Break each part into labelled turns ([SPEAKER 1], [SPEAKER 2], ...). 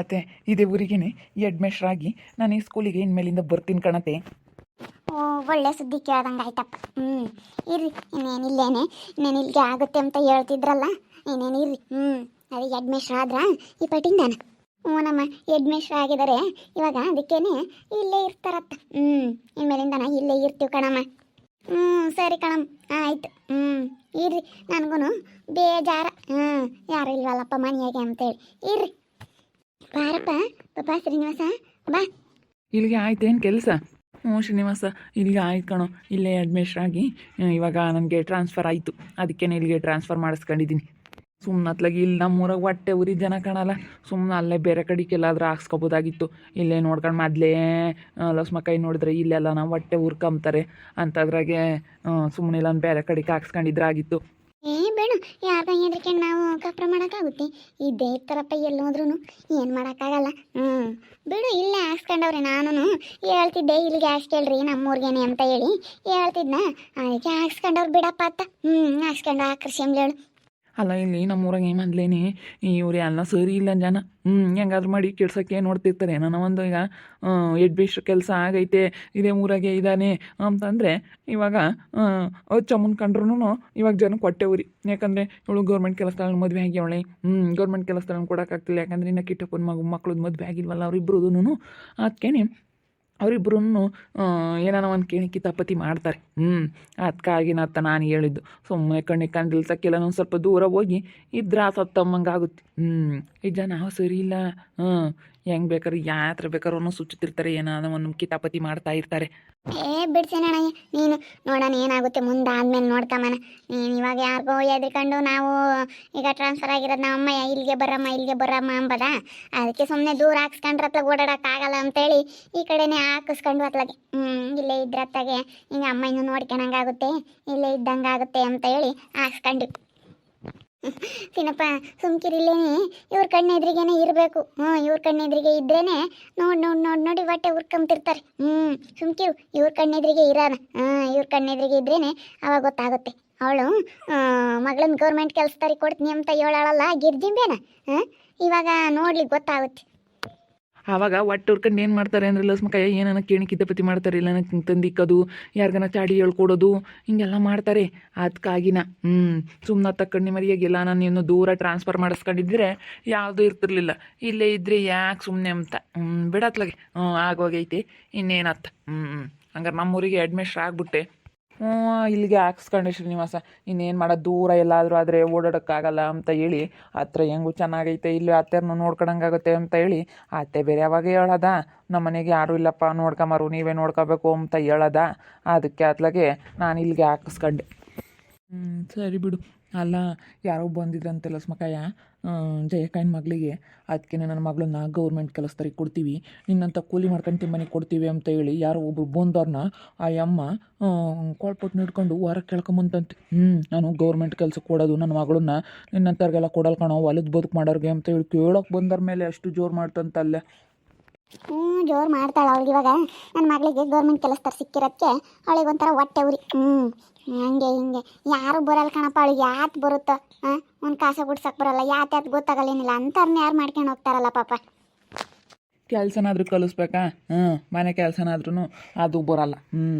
[SPEAKER 1] ಅತ್ತೆ ಇದೇ ಊರಿಗೇನೆ ಹೆಡ್ಮೇಸ್ಟ್ರಾಗಿ ನಾನು ಈ ಸ್ಕೂಲಿಗೆ ಇನ್ಮೇಲಿಂದ ಬರ್ತೀನಿ ಕಣತೆ.
[SPEAKER 2] ಓ, ಒಳ್ಳೆ ಸುದ್ದಿ ಕೇಳ್ದಂಗೆ ಆಯ್ತಪ್ಪ. ಇರ್ರಿ, ಇನ್ನೇನು ಇಲ್ಲಿಗೆ ಆಗುತ್ತೆ ಅಂತ ಹೇಳ್ತಿದ್ರಲ್ಲ, ಇನ್ನೇನು ಇರ್ರಿ. ಅದೇ ಹೆಡ್ ಮೇಸ್ಟ್ರ್ ಆದ್ರ ಈ ಪಟ್ಟಿಂದಾನ. ನಮ್ಮ ಹೆಡ್ ಮೇಸ್ಟ್ರ್ ಆಗಿದ್ದಾರೆ ಇವಾಗ, ಅದಕ್ಕೇನೆ ಇಲ್ಲೇ ಇರ್ತಾರತ್ತ. ಇನ್ಮೇಲಿಂದಾನ ಇಲ್ಲೇ ಇರ್ತೀವಿ ಕಣಮ್ಮ. ಸರಿ ಕಣಮ್ಮ, ಆಯ್ತು. ಇರ್ರಿ, ನನಗೂ ಬೇಜಾರ. ಯಾರು ಇಲ್ವಲ್ಲಪ್ಪ ಮನೆಯಾಗೆ ಅಂತೇಳಿ. ಇರ್ರಿ, ಬಾರಪ್ಪ ಪಾಪ ಶ್ರೀನಿವಾಸ, ಬಾ.
[SPEAKER 1] ಇಲ್ಲಿಗೆ ಆಯ್ತೇನು ಕೆಲಸ? ಶ್ರೀನಿವಾಸ, ಇಲ್ಲಿಗೆ ಆಯ್ತು ಕಣೋ. ಇಲ್ಲೇ ಹೆಡ್ಮೇಸ್ಟ್ರಾಗಿ ಇವಾಗ ನನಗೆ ಟ್ರಾನ್ಸ್ಫರ್ ಆಯಿತು. ಅದಕ್ಕೇನೆ ಇಲ್ಲಿಗೆ ಟ್ರಾನ್ಸ್ಫರ್ ಮಾಡಿಸ್ಕೊಂಡಿದ್ದೀನಿ. ಸುಮ್ಮನತ್ಲಾಗಿ ಇಲ್ಲಿ ನಮ್ಮೂರಾಗ ಹೊಟ್ಟೆ ಉರಿ ಜನ ಕಾಣಲ್ಲ. ಸುಮ್ಮನೆ ಅಲ್ಲೇ ಬೇರೆ ಕಡೆಗೆ ಎಲ್ಲಾದ್ರೂ ಹಾಕ್ಸ್ಕೊಬೋದಾಗಿತ್ತು. ಇಲ್ಲೇ ನೋಡ್ಕೊಂಡು ಮೊದಲೇ ಲಕ್ಷ್ಮಕ್ಕೈ ನೋಡಿದ್ರೆ ಇಲ್ಲೆಲ್ಲ ನಾವು ಹೊಟ್ಟೆ ಉರ್ಕೊಂತಾರೆ ಅಂಥದ್ರಾಗೆ ಸುಮ್ಮನೆ ಇಲ್ಲ ಬೇರೆ ಕಡೆಗೆ ಹಾಕ್ಸ್ಕೊಂಡಿದ್ರೆ ಆಗಿತ್ತು.
[SPEAKER 2] ಬೇಡ, ಯಾರ್ದ ಹೆದ್ರಿಕೆ ನಾವು ಕಪ್ರ ಮಾಡೋಕ್ಕಾಗುತ್ತೆ? ಇದ್ದೇ ಇರ್ತಾರಪ್ಪ ಎಲ್ಲೋದ್ರೂ, ಏನು ಮಾಡೋಕ್ಕಾಗಲ್ಲ. ಬಿಡು, ಇಲ್ಲೇ ಹಾಕ್ಸ್ಕೊಂಡವ್ರೆ. ನಾನು ಹೇಳ್ತಿದ್ದೆ ಇಲ್ಲಿಗೆ ಹಾಕ್ಸ್ಕೊಳ್ರಿ ನಮ್ಮೂರ್ಗೇನೆ ಅಂತ ಹೇಳಿ ಹೇಳ್ತಿದ್ನ. ಅದಕ್ಕೆ ಹಾಕ್ಸ್ಕೊಂಡವ್ರು ಬಿಡಪ್ಪ ಅತ್ತ. ಹಾಕ್ಸ್ಕೊಂಡು ಆಕರ್ಷಿಮ್ಲೇಳು.
[SPEAKER 1] ಅಲ್ಲ, ಇಲ್ಲಿ ನಮ್ಮೂರಾಗೆ ಮೊದಲೇನೆ ಇವ್ರು ಎಲ್ಲ ಸರಿ ಇಲ್ಲ ಜನ. ಹೆಂಗಾದ್ರೂ ಮಾಡಿ ಕೆಡ್ಸೋಕ್ಕೆ ನೋಡ್ತಿರ್ತಾರೆ. ನನ್ನ ಒಂದು ಈಗ ಎಡ್ಬಿಷ್ಟು ಕೆಲಸ ಆಗೈತೆ, ಇದೇ ಊರಾಗೆ ಇದ್ದಾನೆ ಅಂತಂದರೆ ಇವಾಗ ಚಮ್ಮನ್ ಕಂಡ್ರೂ ಇವಾಗ ಜನಕ್ಕೆ ಹೊಟ್ಟೆ ಉರಿ. ಯಾಕಂದರೆ ಇವಳು ಗೌರ್ಮೆಂಟ್ ಕೆಲಸದಲ್ಲಿ ಮದುವೆ ಆಗ್ಯವಳೆ. ಗೌರ್ಮೆಂಟ್ ಕೆಲಸದಲ್ಲಿ ಕೊಡೋಕ್ಕಾಗ್ತಿಲ್ಲ. ಯಾಕಂದರೆ ಇನ್ನು ಕಿಟ್ಟಪ್ಪನ ಮಕ್ಳದ್ದು ಮದುವೆ ಆಗಿಲ್ವಲ್ಲ ಅವರಿಬ್ಬರದೂ. ಅದಕ್ಕೇನೆ ಅವರಿಬ್ಬರೂ ಏನಾನ ಒಂದು ಕೇಳಿ ಕಿತಾಪತಿ ಮಾಡ್ತಾರೆ. ಅದಕ್ಕಾಗಿ ನಾನು ಹೇಳಿದ್ದು, ಸುಮ್ಮನೆ ಕಣ್ಣಿಗೆ ಕಂಡಿಲ್ಸಕ್ಕೆಲ್ಲ ಒಂದು ಸ್ವಲ್ಪ ದೂರ ಹೋಗಿ ಇದ್ರೆ ಸತ್ತಮ್ಮಂಗಾಗುತ್ತೆ. ಈ ಜನ ಸರಿ ಇಲ್ಲ. ಹೆಂಗೆ ಬೇಕಾದ್ರೆ ಯಾತ್ರ ಬೇಕಾದ್ರೂ ಸುಚ್ಚುತ್ತಿರ್ತಾರೆ, ಏನಾದ ಒಂದು ಕಿತಾಪತಿ ಮಾಡ್ತಾ ಇರ್ತಾರೆ.
[SPEAKER 2] ಬಿಡ್ಸೇನಣ್ಣ, ನೀನು ನೋಡೋಣ ಏನಾಗುತ್ತೆ ಮುಂದೆ ಆದ್ಮೇಲೆ ನೋಡ್ಕೊಂಬನ. ನೀನು ಇವಾಗ ಯಾರಿಗೋ ಎದ್ರಿಕೊಂಡು ನಾವು ಈಗ ಟ್ರಾನ್ಸ್ಫರ್ ಆಗಿರೋದು ನಮ್ಮ ಅಮ್ಮ ಇಲ್ಲಿಗೆ ಬರಮ್ಮ ಅಂಬದ. ಅದಕ್ಕೆ ಸುಮ್ಮನೆ ದೂರ ಹಾಕ್ಸ್ಕೊಂಡ್ರೆ ಅತ್ಲಾಗ ಓಡಾಡೋಕ್ಕಾಗಲ್ಲ ಅಂತೇಳಿ ಈ ಕಡೆನೇ ಹಾಕಿಸ್ಕೊಂಡು ಅತ್ಲಾಗೆ ಇಲ್ಲೇ ಇದ್ರೆ ಅತ್ತಾಗೆ ಹಿಂಗೆ ಅಮ್ಮ ಇನ್ನೂ ನೋಡ್ಕೊಳಂಗಾಗುತ್ತೆ, ಇಲ್ಲೇ ಇದ್ದಂಗಾಗುತ್ತೆ ಅಂತ ಹೇಳಿ ಹಾಕ್ಸ್ಕೊಂಡು. ಸಿನಪ್ಪ ಸುಮ್ಕಿರಿಲ್ಲೇನೆ, ಇವ್ರ ಕಣ್ಣೆದ್ರಿಗೇನೆ ಇರಬೇಕು. ಇವ್ರ ಕಣ್ಣೆದ್ರಿಗೆ ಇದ್ರೇನೆ ನೋಡಿ ಹೊಟ್ಟೆ ಉರ್ಕೊಂತಿರ್ತಾರೆ. ಸುಮ್ಕಿರು, ಇವ್ರ ಕಣ್ಣೆದ್ರಿಗೆ ಇರೋಣ. ಇವ್ರ ಕಣ್ಣೆದ್ರಿಗೆ ಇದ್ರೇನೆ ಅವಾಗ ಗೊತ್ತಾಗುತ್ತೆ. ಅವಳು ಮಗಳನ್ನ ಗೌರ್ಮೆಂಟ್ ಕೆಲಸದಾರಿಗೆ ಕೊಡ್ತೀನಿ ಅಂತ ಹೇಳಾಳಲ್ಲ ಗಿರ್ಜಿಂಬೇನ, ಇವಾಗ ನೋಡ್ಲಿಕ್ಕೆ ಗೊತ್ತಾಗುತ್ತೆ.
[SPEAKER 1] ಆವಾಗ ಹೊಟ್ಟೆ ಉರ್ಕೊಂಡು ಏನು ಮಾಡ್ತಾರೆ ಅಂದರೆ ಲಕ್ಷ್ಮಕ್ಕಯ್ಯ ಏನಾನ ಕೇಳಿ ಕಿತಾಪತಿ ಮಾಡ್ತಾರೆ. ಇಲ್ಲ ತಂದಿಕ್ಕೋದು, ಯಾರಿಗಾನ ಚಾಡಿ ಹೇಳ್ಕೊಡೋದು, ಹಿಂಗೆಲ್ಲ ಮಾಡ್ತಾರೆ. ಅದಕ್ಕಾಗಿನ ಸುಮ್ಮನೆ ತಕ್ಕಣ್ಣಿ ಮರಿಯಾಗಿಲ್ಲ. ನಾನು ಇನ್ನು ದೂರ ಟ್ರಾನ್ಸ್ಫರ್ ಮಾಡಿಸ್ಕೊಂಡಿದ್ರೆ ಯಾವುದೂ ಇರ್ತಿರ್ಲಿಲ್ಲ. ಇಲ್ಲೇ ಇದ್ದರೆ ಯಾಕೆ ಸುಮ್ಮನೆ ಅಂತ ಬಿಡತ್ಲಾಗೆ ಆಗೋಗೈತೆ. ಇನ್ನೇನತ್ತ ಹಂಗಾರೆ ನಮ್ಮೂರಿಗೆ ಅಡ್ಮಿಷನ್ ಆಗ್ಬಿಟ್ಟೆ. ಇಲ್ಲಿಗೆ ಹಾಕ್ಸ್ಕೊಂಡೆ ಶ್ರೀನಿವಾಸ. ಇನ್ನೇನು ಮಾಡೋದು, ದೂರ ಎಲ್ಲಾದರೂ ಆದರೆ ಓಡಾಡೋಕ್ಕಾಗಲ್ಲ ಅಂತ ಹೇಳಿ ಹತ್ರ ಹೆಂಗೂ ಚೆನ್ನಾಗೈತೆ, ಇಲ್ಲಿ ಅತ್ತೆಯರ್ನು ನೋಡ್ಕೊಳಂಗಾಗುತ್ತೆ ಅಂತ ಹೇಳಿ ಅತ್ತೆ ಬೇರೆ ಯಾವಾಗ ಹೇಳೋದ, ನಮ್ಮ ಮನೆಗೆ ಯಾರೂ ಇಲ್ಲಪ್ಪ ನೋಡ್ಕೊಂಬರು, ನೀವೇ ನೋಡ್ಕೋಬೇಕು ಅಂತ ಹೇಳೋದ. ಅದಕ್ಕೆ ಅತ್ಲಾಗೆ ನಾನು ಇಲ್ಲಿಗೆ ಹಾಕಿಸ್ಕೊಂಡೆ. ಸರಿ ಬಿಡು. ಅಲ್ಲ, ಯಾರೋ ಬಂದಿದ್ರಂತೆ ಲಕ್ಷ್ಮಕ್ಕಯ್ಯ, ಜಯಕ್ಕನ ಮಗಳಿಗೆ. ಅದಕ್ಕೆ ನನ್ನ ಮಗಳನ್ನ ಗೌರ್ಮೆಂಟ್ ಕೆಲಸದವ್ರಿಗೆ ಕೊಡ್ತೀವಿ, ನಿನ್ನಂಥ ಕೂಲಿ ಮಾಡ್ಕೊಂಡು ತಿಮ್ಮನಿಗೆ ಕೊಡ್ತೀವಿ ಅಂತ ಹೇಳಿ ಯಾರೋ ಒಬ್ರು ಬಂದವ್ರನ್ನ ಆ ಅಮ್ಮ ಕೊಳ್ಪಟ್ಟು ನಿಡ್ಕೊಂಡು ಹೊರಗೆ ಕೇಳ್ಕೊಂಬಂತಂತೆ. ನಾನು ಗೌರ್ಮೆಂಟ್ ಕೆಲಸ ಕೊಡೋದು ನನ್ನ ಮಗಳನ್ನ ನಿನ್ನಂಥವ್ರಿಗೆಲ್ಲ ಕೊಡಲ್ ಕಣೋ, ಹೊಲದ ಬದುಕು ಮಾಡೋರಿಗೆ ಅಂತ ಹೇಳಿ ಕೇಳೋಕೆ ಬಂದರ ಮೇಲೆ ಅಷ್ಟು ಜೋರು ಮಾಡ್ತಂತಲ್ಲೇ.
[SPEAKER 2] ಜೋರು ಮಾಡ್ತಾಳೆ ಅವಳಿಗೆ. ಇವಾಗ ನನ್ನ ಮಗಳಿಗೆ ಗೌರ್ಮೆಂಟ್ ಕೆಲಸದವ್ರು ಸಿಕ್ಕಿರೋದಕ್ಕೆ ಅವಳಿಗೊಂಥರ ಹೊಟ್ಟೆ ಉರಿ. ಹಂಗೆ ಹಿಂಗೆ ಯಾರು ಬರಲ್ಲ ಕಣಪ್ಪ ಅವಳಿಗೆ. ಯಾತ್ ಬರುತ್ತೋ ಒಂದು ಕಾಸ ಗುಡ್ಸಕ್ಕೆ ಬರಲ್ಲ, ಯಾತ್ ಗೊತ್ತಾಗಲ್ಲ, ಏನಿಲ್ಲ ಅಂಥವ್ರನ್ನ ಯಾರು ಮಾಡ್ಕೊಂಡು ಹೋಗ್ತಾರಲ್ಲ ಪಾಪ.
[SPEAKER 1] ಕೆಲಸನಾದ್ರೂ ಕಲಿಸ್ಬೇಕಾ? ಮನೆ ಕೆಲಸನಾದ್ರೂ ಅದು ಬರಲ್ಲ.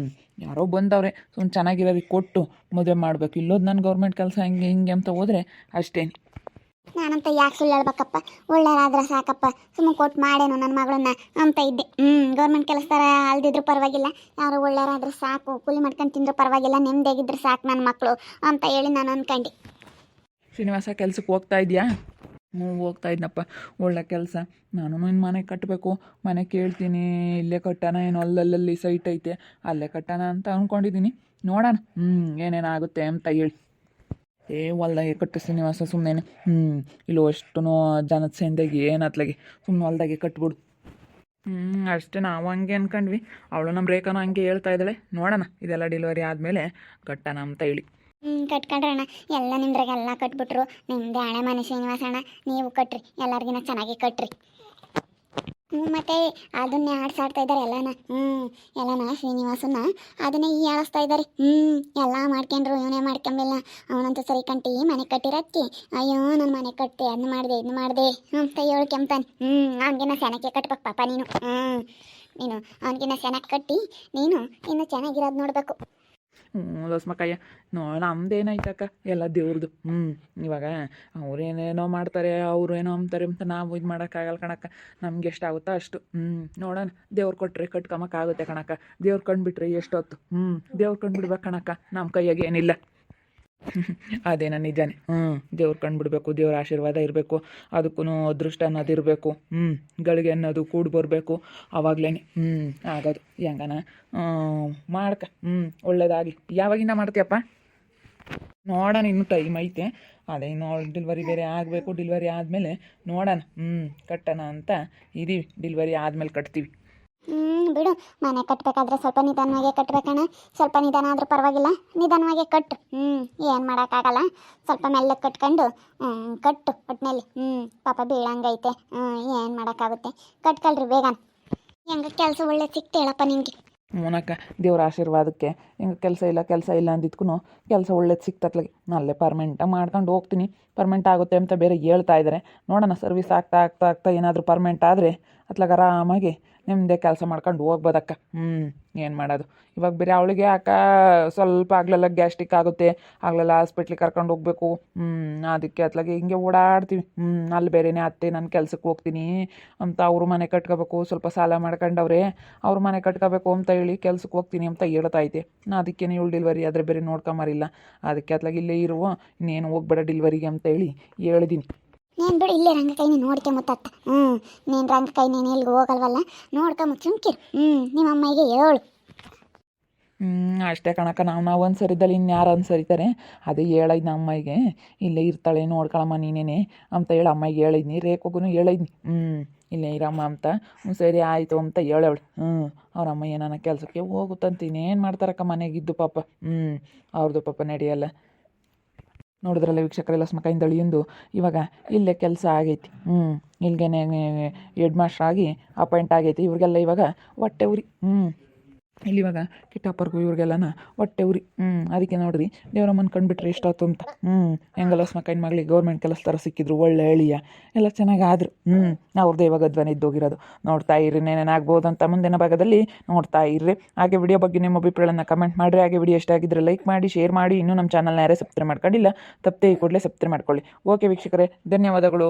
[SPEAKER 1] ಯಾರೋ ಬಂದವ್ರೆ, ಸುಮ್ಮನೆ ಚೆನ್ನಾಗಿರೋರಿಗೆ ಕೊಟ್ಟು ಮದುವೆ ಮಾಡಬೇಕು. ಇಲ್ಲೋದು ನಾನು ಗೌರ್ಮೆಂಟ್ ಕೆಲಸ ಹಿಂಗೆ ಹಿಂಗೆ ಅಂತ ಹೋದರೆ ಅಷ್ಟೇನು.
[SPEAKER 2] ನಾನಂತ ಯಾಕೆ ಸುಳ್ಳು ಹೇಳ್ಬೇಕಪ್ಪ, ಒಳ್ಳೆಯರಾದ್ರೆ ಸಾಕಪ್ಪ, ಸುಮ್ಮನೆ ಕೊಟ್ಟು ಮಾಡೇನು ನನ್ನ ಮಗಳನ್ನ ಅಂತ ಇದ್ದೆ. ಗೌರ್ಮೆಂಟ್ ಕೆಲಸದಾರ ಅಲ್ದಿದ್ರು ಪರವಾಗಿಲ್ಲ, ಯಾರು ಒಳ್ಳೆಯರಾದ್ರೆ ಸಾಕು, ಕೂಲಿ ಮಾಡ್ಕೊಂಡು ತಿಂದ್ರು ಪರವಾಗಿಲ್ಲ, ನೆಮ್ಮದಿಯಾಗಿದ್ರೆ ಸಾಕು ನನ್ನ ಮಕ್ಕಳು ಅಂತ ಹೇಳಿ ನಾನು ಅಂದ್ಕೊಂಡೆ.
[SPEAKER 1] ಶ್ರೀನಿವಾಸ, ಕೆಲ್ಸಕ್ಕೆ ಹೋಗ್ತಾ ಇದೆಯಾ? ಹೋಗ್ತಾ ಇದ್ನಪ್ಪ, ಒಳ್ಳೆ ಕೆಲಸ. ನಾನು ಇನ್ನು ಮನೆ ಕಟ್ಟಬೇಕು, ಮನೆ ಕೇಳ್ತೀನಿ. ಇಲ್ಲೇ ಕಟ್ಟೋಣ ಏನು ಅಲ್ಲಲ್ಲಿ ಸೈಟ್ ಐತೆ ಅಲ್ಲೇ ಕಟ್ಟೋಣ ಅಂತ ಅಂದ್ಕೊಂಡಿದ್ದೀನಿ. ನೋಡೋಣ ಏನೇನಾಗುತ್ತೆ ಅಂತ ಹೇಳಿ. ಹೊಲ್ದಾಗೆ ಕಟ್ಟು ಶ್ರೀನಿವಾಸ, ಸುಮ್ಮನೆ ಇಲ್ಲೋ ಅಷ್ಟು ಜನದ ಸೇಂದಾಗಿ ಏನತ್ಲಾಗೆ ಸುಮ್ಮನೆ ಹೊಲ್ದಾಗೆ ಕಟ್ಬಿಡು. ಅಷ್ಟೇ, ನಾವು ಹಂಗೆ ಅಂದ್ಕೊಂಡ್ವಿ. ಅವಳು ನಮ್ಮ ರೇಖಾನು ಹಂಗೆ ಹೇಳ್ತಾ ಇದ್ದಾಳೆ. ನೋಡೋಣ ಇದೆಲ್ಲ ಡೆಲಿವರಿ ಆದಮೇಲೆ ಕಟ್ಟೋಣ ಅಂತ ಹೇಳಿ.
[SPEAKER 2] ಕಟ್ಕೊಂಡ್ರಣ್ಣ, ಎಲ್ಲ ನಿಮ್ದ್ರಾಗೆಲ್ಲ ಕಟ್ಬಿಟ್ರು. ನಿಮ್ಮದೇ ಹಣೆ ಮನೆ ಶ್ರೀನಿವಾಸ ಅಣ್ಣ, ನೀವು ಕಟ್ರಿ, ಎಲ್ಲರಿಗಿನ ಚೆನ್ನಾಗಿ ಕಟ್ರಿ. ಮತ್ತೆ ಅದನ್ನೇ ಆಡ್ಸಾಡ್ತಾ ಇದ್ದಾರೆ ಎಲ್ಲನ ಎಲ್ಲನ ಶ್ರೀನಿವಾಸನ್ನ ಅದನ್ನೇ ಈ ಆಳಿಸ್ತಾ ಇದ್ದಾರೆ ಎಲ್ಲ ಮಾಡ್ಕೊಂಡ್ರು ಇವನೇ ಮಾಡ್ಕೊಂಬಿಲ್ಲ ಅವನಂತೂ ಸರಿ ಕಂಟಿ ಮನೆ ಕಟ್ಟಿರತ್ತಿ ಅಯ್ಯೋ ನಾನು ಮನೆ ಕಟ್ತೆ ಅದನ್ನ ಮಾಡಿದೆ ಇದನ್ನ ಮಾಡಿದೆ ಅಂತ ಹೇಳ್ಕೊಂತಾನೆ ಅವನಿಗಿನ್ನ ಸೆನಕ್ಕೆ ಕಟ್ಬೇಕು ಪಾಪ ನೀನು ಅವನಿಗಿನ್ನ ಸೆನಕ್ಕೆ ಕಟ್ಟಿ ನೀನು ಇನ್ನು ಚೆನ್ನಾಗಿರೋದು ನೋಡಬೇಕು.
[SPEAKER 1] ಲಸ್ಮಕ್ಕಯ್ಯ ನಮ್ದೇನಾಯ್ತಕ್ಕ ಎಲ್ಲ ದೇವ್ರದು ಇವಾಗ ಅವ್ರೇನೇನೋ ಮಾಡ್ತಾರೆ ಅವ್ರು ಏನೋ ಅಂತಾರೆ ಅಂತ ನಾವು ಇದು ಮಾಡೋಕ್ಕಾಗಲ್ಲ ಕಣಕ್ಕ. ನಮ್ಗೆ ಎಷ್ಟಾಗುತ್ತೋ ಅಷ್ಟು ನೋಡೋಣ. ದೇವ್ರು ಕೊಟ್ಟರೆ ಕಟ್ಕೊಂಬಕ್ಕಾಗುತ್ತೆ ಕಣಕ್ಕ. ದೇವ್ರು ಕಂಡುಬಿಟ್ರೆ ಎಷ್ಟೊತ್ತು ದೇವ್ರು ಕಂಡುಬಿಡ್ಬೇಕು ಕಣಕ್ಕ. ನಮ್ಮ ಕೈಯಾಗೆ ಏನಿಲ್ಲ. ಅದೇನ ನಿಜಾನೇ. ದೇವ್ರು ಕಂಡುಬಿಡ್ಬೇಕು, ದೇವ್ರ ಆಶೀರ್ವಾದ ಇರಬೇಕು, ಅದಕ್ಕೂ ಅದೃಷ್ಟ ಅನ್ನೋದು ಇರಬೇಕು, ಗಳಿಗೆ ಅನ್ನೋದು ಕೂಡಿ ಬರಬೇಕು. ಆವಾಗಲೇ ಆಗೋದು. ಹೆಂಗನ ಮಾಡ್ಕ ಒಳ್ಳೇದಾಗಿ. ಯಾವಾಗಿಂದ ಮಾಡ್ತೀಯಪ್ಪ? ನೋಡೋಣ, ಇನ್ನೂ ಟೈಮ್ ಐತೆ. ಅದೇ ಇನ್ನು ಡಿಲ್ವರಿ ಬೇರೆ ಆಗಬೇಕು. ಡಿಲ್ವರಿ ಆದಮೇಲೆ ನೋಡೋಣ ಕಟ್ಟೋಣ ಅಂತ ಇದೀವಿ. ಡಿಲ್ವರಿ ಆದಮೇಲೆ ಕಟ್ತೀವಿ.
[SPEAKER 2] ಬಿಡು, ಮನೆ ಕಟ್ಟಬೇಕಾದ್ರೆ ಸ್ವಲ್ಪ ನಿಧಾನವಾಗೇ ಕಟ್ಟಬೇಕಣ್ಣ. ಸ್ವಲ್ಪ ನಿಧಾನ ಆದರೂ ಪರವಾಗಿಲ್ಲ, ನಿಧಾನವಾಗೇ ಕಟ್ಟು. ಏನು ಮಾಡೋಕ್ಕಾಗಲ್ಲ. ಸ್ವಲ್ಪ ಮೆಲ್ಲಗೆ ಕಟ್ಕೊಂಡು ಕಟ್ಟು ಒಟ್ಟಿನಲ್ಲಿ. ಪಾಪ ಬೀಳಂಗೈತೆ. ಏನು ಮಾಡೋಕ್ಕಾಗುತ್ತೆ, ಕಟ್ಕೊಳ್ರಿ ಬೇಗ. ಹೆಂಗೆ ಕೆಲಸ ಒಳ್ಳೆ ಸಿಕ್ತು ಹೇಳಪ್ಪ ನಿಮಗೆ.
[SPEAKER 1] ಮೂನಕ್ಕ, ದೇವ್ರ ಆಶೀರ್ವಾದಕ್ಕೆ ಹಿಂಗೆ ಕೆಲಸ ಇಲ್ಲ ಅಂದಿದ್ಕೂ ಕೆಲಸ ಒಳ್ಳೇದು ಸಿಕ್ತತ್ಲಾಗೆ ಅಲ್ಲೇ ಪರ್ಮೆಂಟಾಗಿ ಮಾಡ್ಕೊಂಡು ಹೋಗ್ತೀನಿ. ಪರ್ಮೆಂಟ್ ಆಗುತ್ತೆ ಅಂತ ಬೇರೆ ಹೇಳ್ತಾ ಇದ್ದಾರೆ. ನೋಡೋಣ, ಸರ್ವಿಸ್ ಆಗ್ತಾ ಏನಾದರೂ ಪರ್ಮೆಂಟ್ ಆದರೆ ಅತ್ಲಾಗ ಆರಾಮಾಗಿ ನಿಮ್ಮದೇ ಕೆಲಸ ಮಾಡ್ಕೊಂಡು ಹೋಗ್ಬೋದಕ್ಕ. ಏನು ಮಾಡೋದು. ಇವಾಗ ಬೇರೆ ಅವಳಿಗೆ ಸ್ವಲ್ಪ ಆಗ್ಲೆಲ್ಲ ಗ್ಯಾಸ್ಟ್ರಿಕ್ ಆಗುತ್ತೆ, ಆಗ್ಲೆಲ್ಲ ಹಾಸ್ಪಿಟ್ಲಿಗೆ ಕರ್ಕೊಂಡು ಹೋಗ್ಬೇಕು. ಅದಕ್ಕೆ ಅತ್ಲಾಗೆ ಹಿಂಗೆ ಓಡಾಡ್ತೀವಿ. ಅಲ್ಲಿ ಬೇರೆನೇ ಅತ್ತೆ ನಾನು ಕೆಲ್ಸಕ್ಕೆ ಹೋಗ್ತೀನಿ ಅಂತ ಅವರು ಮನೆ ಕಟ್ಕೋಬೇಕು, ಸ್ವಲ್ಪ ಸಾಲ ಮಾಡ್ಕೊಂಡವ್ರೆ, ಅವ್ರ ಮನೆ ಕಟ್ಕೋಬೇಕು ಅಂತ ಹೇಳಿ ಕೆಲ್ಸಕ್ಕೆ ಹೋಗ್ತೀನಿ ಅಂತ ಹೇಳ್ತಾ ಐತೆ. ಅದಕ್ಕೇನೆ ಇವಳು ಡಿಲ್ವರಿ ಆದರೆ ಬೇರೆ ನೋಡ್ಕೊಂಬರಿಲ್ಲ. ಅದಕ್ಕೆ ಅತ್ಲಾಗೆ ಇಲ್ಲೇ ಇರುವ, ಇನ್ನೇನು ಹೋಗ್ಬೇಡ ಡಿಲ್ವರಿಗೆ ಅಂತ ಹೇಳಿ ಹೇಳಿದ್ದೀನಿ.
[SPEAKER 2] ನೀನು ಬಿಡು, ಇಲ್ಲೇ ರಂಗಕೈನಿ ನೋಡ್ಕೊಂಬತ್ತತ್ತ. ನೀನು ರಂಗಕೈ ನೀನು ಎಲ್ಲಿಗೆ ಹೋಗಲ್ವಲ್ಲ, ನೋಡ್ಕೊಂಬತ್ತು ಸುಮ್ಕಿರು. ನಿಮ್ಮ ಅಮ್ಮಗೆ ಹೇಳು.
[SPEAKER 1] ಅಷ್ಟೇ ಕಣಕ್ಕ. ನಾವು ಅನ್ಸರಿದ್ದಲ್ಲಿ ಇನ್ಯಾರು ಅನ್ಸರಿತಾರೆ. ಅದೇ ಹೇಳಿದ್ನ ಅಮ್ಮಗೆ, ಇಲ್ಲೇ ಇರ್ತಾಳೆ ನೋಡ್ಕೊಳಮ್ಮ ನೀನೇನೆ ಅಂತ ಹೇಳಿ ಅಮ್ಮಗೆ ಹೇಳಿದ್ನಿ. ರೇಖೆಗೂ ಹೇಳಿದ್ನಿ ಇಲ್ಲೇ ಇರಮ್ಮ ಅಂತ. ಸರಿ ಆಯಿತು ಅಂತ ಹೇಳವಳು. ಅವ್ರ ಅಮ್ಮ ಏನಾನ ಕೆಲಸಕ್ಕೆ ಹೋಗುತ್ತಂತ. ಇನ್ನೇನು ಮಾಡ್ತಾರಕ್ಕ ಮನೆಗಿದ್ದು ಪಾಪ. ಅವ್ರದ್ದು ಪಾಪ ನಡೆಯಲ್ಲ. ನೋಡಿದ್ರಲ್ಲ ವೀಕ್ಷಕರೆಲ್ಲ, ಸ್ಮಕೈಯಿಂದ ಅಳಿಯಂದು ಇವಾಗ ಇಲ್ಲೇ ಕೆಲಸ ಆಗೈತಿ. ಇಲ್ಲಿಗೆ ಹೆಡ್ ಮಾಸ್ಟರ್ ಆಗಿ ಅಪಾಯಿಂಟ್ ಆಗೈತಿ. ಇವ್ರಿಗೆಲ್ಲ ಇವಾಗ ಹೊಟ್ಟೆ ಉರಿ. ಇಲ್ಲಿವಾಗ ಕಿಟ್ಟಪ್ಪರ್ಗೂ ಇವ್ರಿಗೆಲ್ಲನ ಹೊಟ್ಟೆ ಉರಿ. ಅದಕ್ಕೆ ನೋಡ್ರಿ, ದೇವರಮ್ಮನ ಕಂಡುಬಿಟ್ರೆ ಎಷ್ಟಾಯ್ತು ಅಂತ. ಹೆಂಗಲ್ಲ ಸ್ಮಕೈನ ಮಗಳಿಗೆ ಗೌರ್ಮೆಂಟ್ ಕೆಲಸ ಥರ ಸಿಕ್ಕಿದ್ರು, ಒಳ್ಳೆ ಎಳಿಯ ಎಲ್ಲ ಚೆನ್ನಾಗಾದ್ರು. ಅವ್ರದ್ದು ಇವಾಗ ಧ್ವನಿ ಇದ್ದೋಗಿರೋದು. ನೋಡ್ತಾ ಇರ್ರಿ, ಏನೇನಾಗ್ಬೋದು ಅಂತ ಮುಂದಿನ ಭಾಗದಲ್ಲಿ ನೋಡ್ತಾ ಇರ್ರಿ. ಹಾಗೆ ವಿಡಿಯೋ ಬಗ್ಗೆ ನಿಮ್ಮ ಅಭಿಪ್ರಾಯನ ಕಮೆಂಟ್ ಮಾಡಿರಿ. ಹಾಗೆ ವಿಡಿಯೋ ಇಷ್ಟ ಆಗಿದ್ರೆ ಲೈಕ್ ಮಾಡಿ, ಶೇರ್ ಮಾಡಿ. ಇನ್ನೂ ನಮ್ಮ ಚಾನಲ್ನ ಯಾರೇ ಸಬ್ಸ್ಕ್ರೈಬ್ ಮಾಡ್ಕೊಂಡಿಲ್ಲ, ತಪ್ಪದೆ ಈ ಕೂಡಲೇ ಸಬ್ಸ್ಕ್ರೈಬ್ ಮಾಡ್ಕೊಳ್ಳಿ. ಓಕೆ ವೀಕ್ಷಕರೇ, ಧನ್ಯವಾದಗಳು.